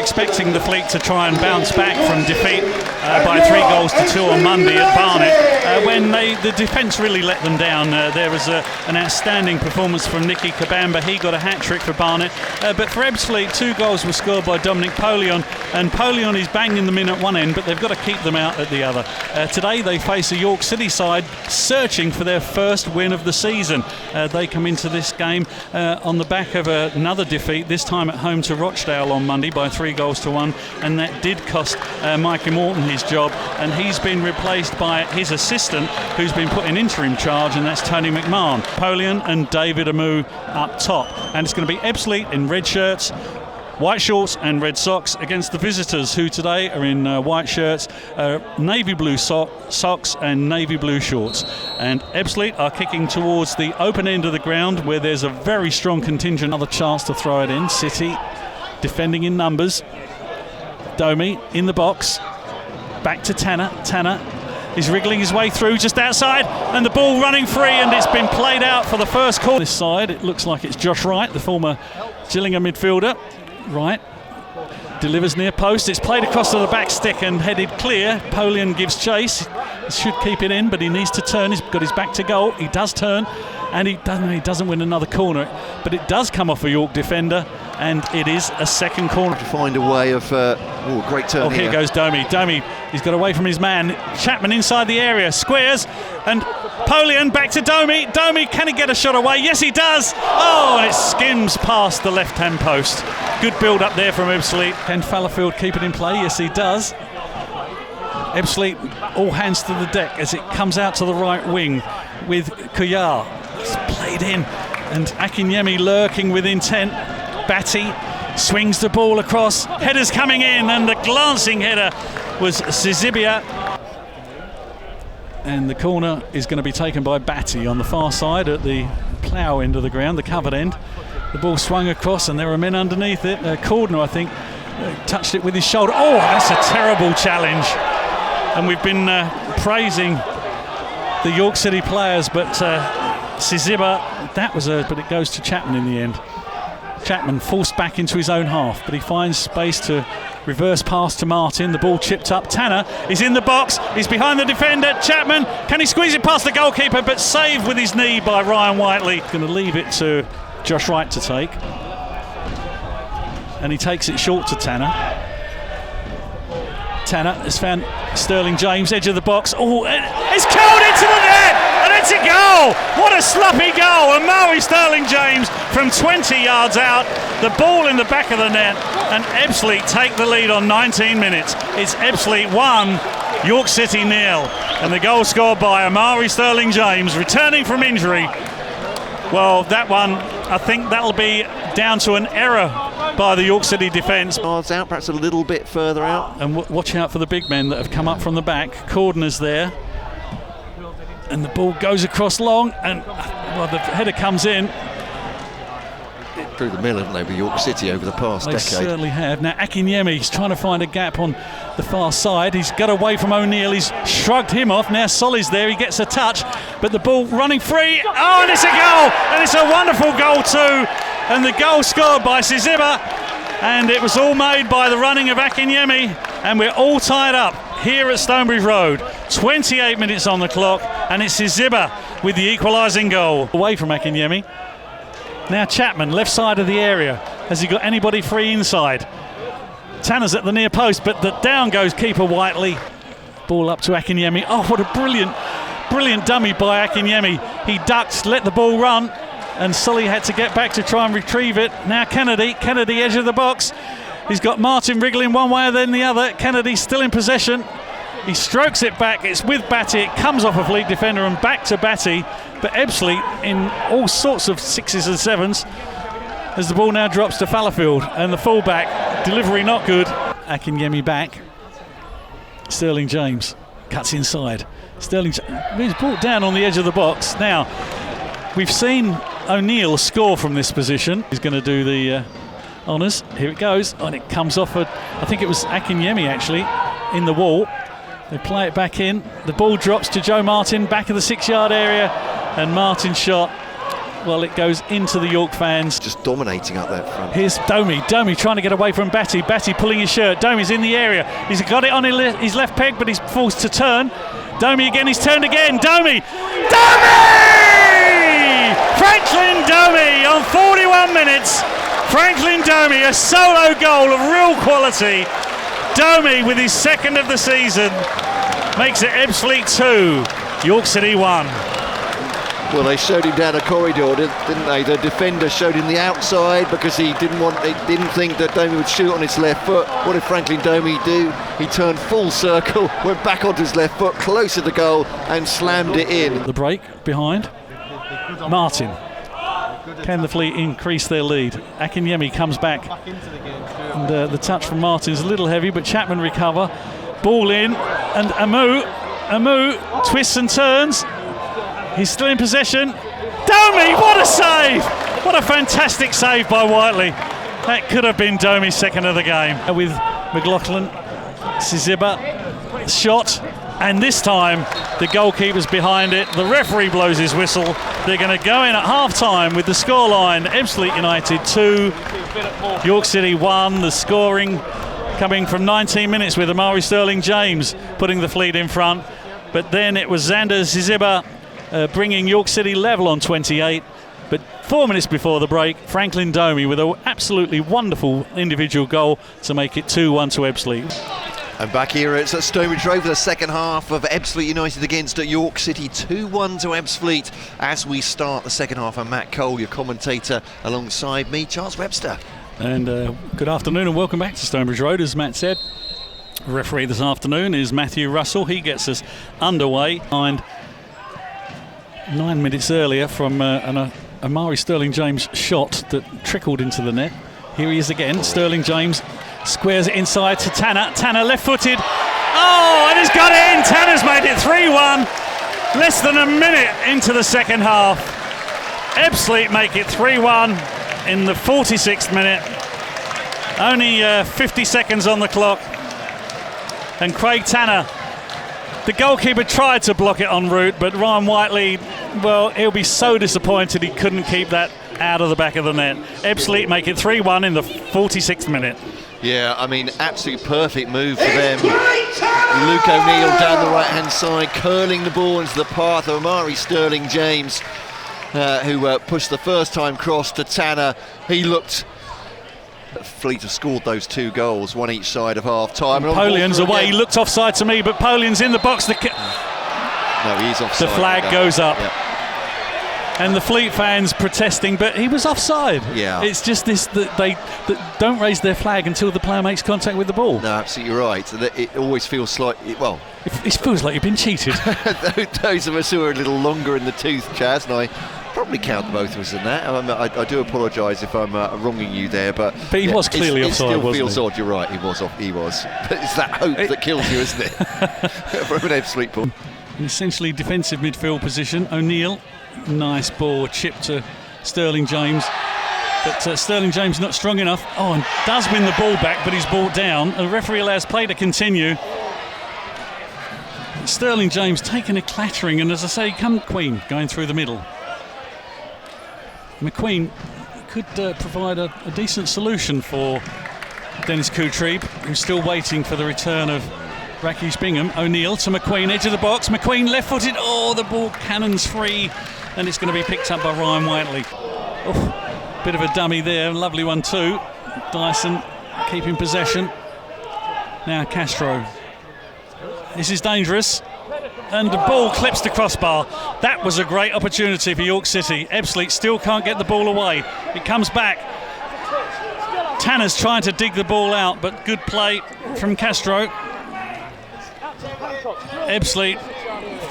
expecting the Fleet to try and bounce back from defeat by 3-2 on Monday at Barnet, when the defence really let them down. There was an outstanding performance from Nicky Kabamba. He got a hat-trick for Barnet, but for Ebbsfleet, 2 goals were scored by Dominic Polion, and Polion is banging them in at one end, but they've got to keep them out at the other. Today they face a York City side searching for their first win of the season. They come into this game on the back of another defeat, this time at home to Rochdale on Monday by 3-1, and that did cost Mikey Morton his job, and he's been replaced by his assistant, who's been put in interim charge, and that's Tony McMahon. Polion and David Amu up top, and it's going to be Ebbsfleet in red shirts, white shorts and red socks against the visitors, who today are in white shirts, navy blue socks and navy blue shorts. And Ebbsfleet are kicking towards the open end of the ground, where there's a very strong contingent. Another chance to throw it in. City defending in numbers. Domi in the box. Back to Tanner. Tanner is wriggling his way through just outside, and the ball running free, and it's been played out for the first corner. This side, it looks like it's Josh Wright, the former Gillingham midfielder. Wright delivers near post. It's played across to the back stick and headed clear. Polion gives chase. He should keep it in, but he needs to turn. He's got his back to goal. He does turn, and he doesn't win another corner, but it does come off a York defender, and it is a second corner. To find a way of great turn. Here goes Domi. Domi, he's got away from his man. Chapman inside the area, squares, and Polion back to Domi. Domi, can he get a shot away? Yes, he does. Oh, and it skims past the left-hand post. Good build up there from Ebbsfleet. Can Fallowfield keep it in play? Yes, he does. Ebbsfleet all hands to the deck as it comes out to the right wing with Kuyar. It's played in, and Akinyemi lurking with intent. Batty swings the ball across. Headers coming in, and the glancing header was Sizibia. And the corner is going to be taken by Batty on the far side at the plough end of the ground, the covered end. The ball swung across, and there were men underneath it. Cordner, I think, touched it with his shoulder. Oh, that's a terrible challenge. And we've been praising the York City players, but Siziba, but it goes to Chapman in the end. Chapman forced back into his own half, but he finds space to reverse pass to Martin. The ball chipped up. Tanner is in the box. He's behind the defender. Chapman, can he squeeze it past the goalkeeper, but saved with his knee by Ryan Whiteley. Going to leave it to Josh Wright to take, and he takes it short to Tanner. Tanner has found Sterling James, edge of the box. Oh, it's curled into the net, and it's a goal. What a sloppy goal. And Murray Sterling James from 20 yards out, the ball in the back of the net, and Ebbsfleet take the lead on 19 minutes. It's Ebbsfleet 1, York City 0, and the goal scored by Amari Sterling James, returning from injury. Well, that one, I think that'll be down to an error by the York City defence. Yards out, perhaps a little bit further out. And watch out for the big men that have come up from the back. Cordner's there, and the ball goes across long, and the header comes in. Through the mill, haven't they, with York City over the past decade? They certainly have. Now Akinyemi's trying to find a gap on the far side. He's got away from O'Neill. He's shrugged him off. Now Solly's there. He gets a touch, but the ball running free. Oh, and it's a goal! And it's a wonderful goal too. And the goal scored by Siziba, and it was all made by the running of Akinyemi, and we're all tied up here at Stonebridge Road. 28 minutes on the clock, and it's Siziba with the equalising goal. Away from Akinyemi. Now Chapman, left side of the area. Has he got anybody free inside? Tanner's at the near post, but down goes keeper Whiteley. Ball up to Akinyemi. Oh, what a brilliant dummy by Akinyemi. He ducked, let the ball run, and Sully had to get back to try and retrieve it. Now Kennedy, edge of the box. He's got Martin wriggling one way and then the other. Kennedy still in possession. He strokes it back. It's with Batty. It comes off a Fleet defender and back to Batty. But Ebbsfleet in all sorts of 6s and 7s as the ball now drops to Fallowfield, and the fullback delivery not good. Akinyemi back. Sterling James cuts inside. Sterling is brought down on the edge of the box. Now we've seen O'Neill score from this position. He's going to do the honours. Here it goes, and it comes off I think it was Akinyemi actually in the wall. They play it back in. The ball drops to Joe Martin, back of the 6-yard area, and Martin's shot well, it goes into the York fans. Just dominating up that front. Here's Domi trying to get away from Batty. Batty pulling his shirt. Domi's in the area. He's got it on his left peg, but he's forced to turn. Domi again, he's turned again. Domi! Franklin Domi on 41 minutes. Franklin Domi, a solo goal of real quality. Domi with his second of the season makes it Ebbsfleet 2, York City 1. Well, they showed him down a corridor, didn't they? The defender showed him the outside because he didn't think that Domi would shoot on his left foot. What did Franklin Domi do? He turned full circle, went back onto his left foot, closer to goal, and slammed it in. The break behind. Martin. Can the Fleet increase their lead? Akinyemi comes back. And the touch from Martin's a little heavy, but Chapman recover. Ball in, and Amu twists and turns. He's still in possession. Domi, what a save! What a fantastic save by Whiteley. That could have been Domi's second of the game. With McLaughlin, Siziba, shot, and this time the goalkeeper's behind it. The referee blows his whistle. They're going to go in at half-time with the scoreline, Ebbsfleet United 2, York City 1. The scoring coming from 19 minutes with Amari Sterling-James putting the Fleet in front. But then it was Xander Siziba bringing York City level on 28. But 4 minutes before the break, Franklin Domi with an absolutely wonderful individual goal to make it 2-1 to Ebbsfleet. And back here it's at Stonebridge Road for the second half of Ebbsfleet United against York City, 2-1 to Ebbsfleet as we start the second half. And Matt Cole, your commentator, alongside me, Charles Webster. And good afternoon and welcome back to Stonebridge Road. As Matt said, the referee this afternoon is Matthew Russell. He gets us underway. And 9 minutes earlier from an Amari Sterling-James shot that trickled into the net. Here he is again. Sterling-James squares it inside to Tanner. Tanner left-footed. Oh, and he's got it in. Tanner's made it 3-1. Less than a minute into the second half. Ebbsfleet make it 3-1 in the 46th minute. Only 50 seconds on the clock. And Craig Tanner, the goalkeeper, tried to block it en route, but Ryan Whiteley, well, he'll be so disappointed he couldn't keep that out of the back of the net. Ebbsfleet make it 3-1 in the 46th minute. Yeah, I mean, absolute perfect move for them. Luke O'Neill down the right-hand side, curling the ball into the path of Amari Sterling-James, who pushed the first-time cross to Tanner. He looked... Fleet have scored those 2 goals, one each side of half-time. Poleon's away, he looked offside to me, but Poleon's in the box. No, he's offside. The flag goes up. Yep. And the Fleet fans protesting, but he was offside. Yeah. It's just this, that they don't raise their flag until the player makes contact with the ball. No, absolutely right. It always feels slightly, well... It feels like you've been cheated. Those of us who are a little longer in the tooth, Chaz, and I probably count both of us in that. I do apologise if I'm wronging you there, but he was clearly offside, wasn't he? It still feels odd, you're right, he was. But it's that hope that kills you, isn't it? From an Ebbsfleet ball. An essentially defensive midfield position. O'Neill, nice ball, chip to Sterling-James. But Sterling-James not strong enough. Oh, and does win the ball back, but he's brought down. The referee allows play to continue. Sterling-James taking a clattering, and as I say, McQueen going through the middle. McQueen could provide a decent solution for Dennis Kutrib, who's still waiting for the return of Rakesh Bingham. O'Neill to McQueen, edge of the box. McQueen left-footed. Oh, the ball cannons free, and it's going to be picked up by Ryan Whiteley. Oh, bit of a dummy there, lovely one too. Dyson keeping possession. Now Castro. This is dangerous. And the ball clips the crossbar. That was a great opportunity for York City. Ebbsfleet still can't get the ball away. It comes back. Tanner's trying to dig the ball out, but good play from Castro. Ebbsfleet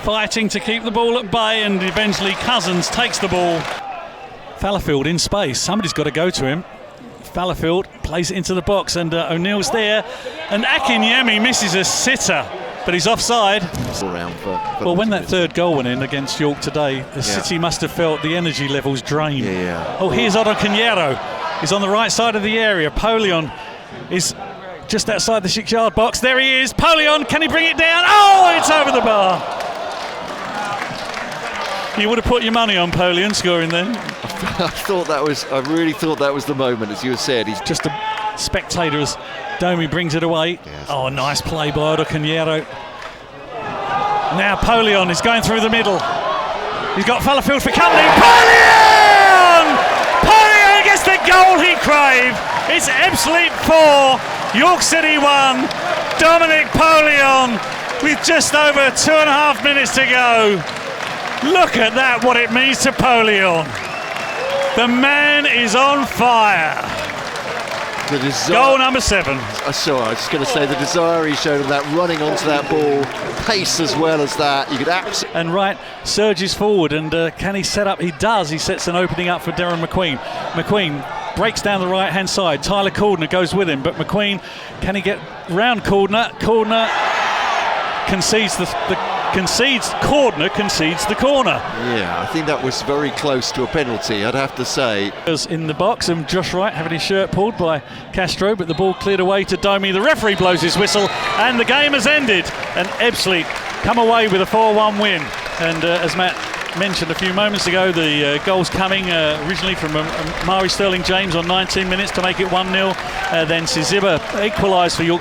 fighting to keep the ball at bay, and eventually Cousins takes the ball. Fallowfield in space. Somebody's got to go to him. Fallowfield plays it into the box, and O'Neill's there. And Akinyemi misses a sitter, but he's offside. Well, when that third goal went in against York today, the City must have felt the energy levels drained. Oh, here's Otto Cañero. He's on the right side of the area. Polion is just outside the 6-yard box. There he is. Polion, can he bring it down? Oh, it's over the bar. You would have put your money on Polion scoring then. I really thought that was the moment, as you said. He's just a spectator as Domi brings it away. Yes. Oh, nice play by Odocanero. Now Polion is going through the middle. He's got Fallowfield for company. Polion! Polion gets the goal he craved. It's Ebbsfleet 4, York City 1. Dominic Polion with just over 2.5 minutes to go. Look at that, what it means to Polion. The man is on fire. Goal number 7. Sorry, I was just going to say the desire he showed of that running onto that ball, pace as well as that. You could absolutely. And Wright surges forward, and can he set up? He does. He sets an opening up for Darren McQueen. McQueen breaks down the right-hand side. Tyler Cordner goes with him, but McQueen, can he get round Cordner? Cordner concedes Cordner concedes the corner. Yeah, I think that was very close to a penalty, I'd have to say. In the box, and Josh Wright having his shirt pulled by Castro, but the ball cleared away to Domi. The referee blows his whistle, and the game has ended. And Ebbsfleet come away with a 4-1 win. And as Matt mentioned a few moments ago, the goals coming originally from Mari Sterling James on 19 minutes to make it 1-0. Then Siziba equalised for York